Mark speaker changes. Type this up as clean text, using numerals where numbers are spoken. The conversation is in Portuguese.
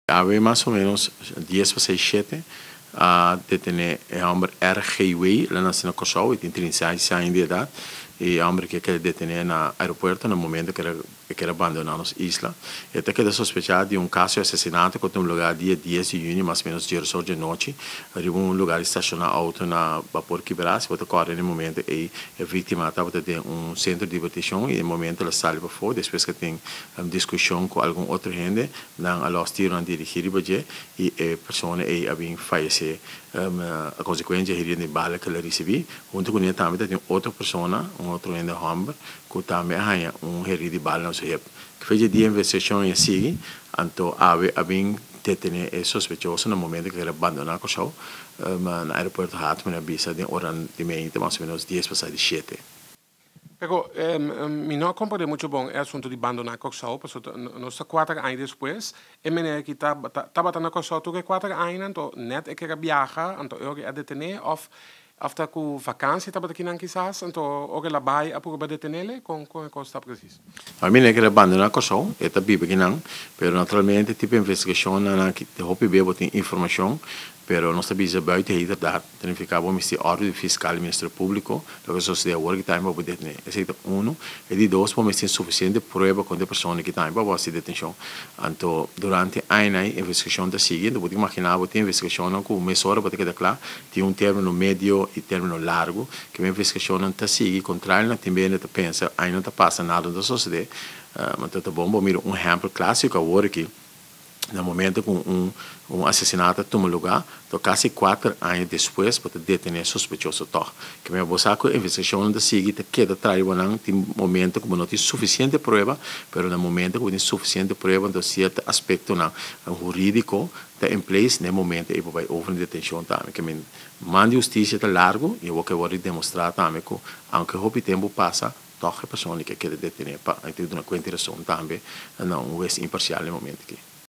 Speaker 1: Había más o menos 10 para 6, 7 a detener el hombre RGW, la nación de Kosovo, y tiene 36 años de edad. Y el hombre que quería detener en el aeropuerto en el momento que era abandonado la isla. Este queda sospechado de un caso de asesinato en un lugar día 10 de junio, más o menos 10 horas de noche. Arriba un lugar estacionado auto na vapor quebrado, se corre en el momento y la víctima estaba en un centro de divertición y en el momento la sale para fora, después que tiene una discusión con algún otro gente, dan a los tiros a dirigir y la persona había fallecido. A consequência de bala que ela recebeu, junto com ele também tem outra pessoa, outro ainda homem, que também tinha herido de bala no seu hip. Que fez a investigação e sigue, então havia detenido o sospechoso no momento que ele abandonou o show, no aeroporto Hatman, na visa de hora de meia, mais ou menos 10 para 7.
Speaker 2: Pero mi no comprende mucho bon el asunto de abandonar Kosovo, porque no está 4 años después, y meneer que estaba en Kosovo tuve 4 años, entonces net ik era viaja, entonces yo era detener, of ta ku vakantie estaba aquí quizás, entonces ook la baia a poder detenerle, con está preciso.
Speaker 1: A mim é que ele abandonou Kosovo, está bem pequeno, mas naturalmente tipo investigação na que te hope bem botar informação. Pero nós também já buiten hier dat significa bom ministério ordem fiscal e ministério público, lo que sucede work time para detener. Esse é um, e de dois para ter suficiente prova com a pessoa que está para fazer detenção. Então durante a investigação da seguinte, pode imaginar botar investigação com uma hora para ter claro, tem término médio e término largo, que a investigação está seguindo, controla também não pensa, aí não está passando nada da sociedade, mas está bom, vou mirar exemplo clássico agora que no momento que assassinato toma lugar, então quase 4 anos depois para detener sospechoso toch. Que me bosa que a investigação da seguinte queda atrás tem momento que não tem suficiente prova, mas no momento que tem suficiente prova então certo aspecto não jurídico está em place no momento e vai over detenção também. Que me manda justiça está largo e eu quero demonstrar também que aunque o tempo passa toch a pessoa que quer detener para ter uma quantidade também não é imparcial no momento que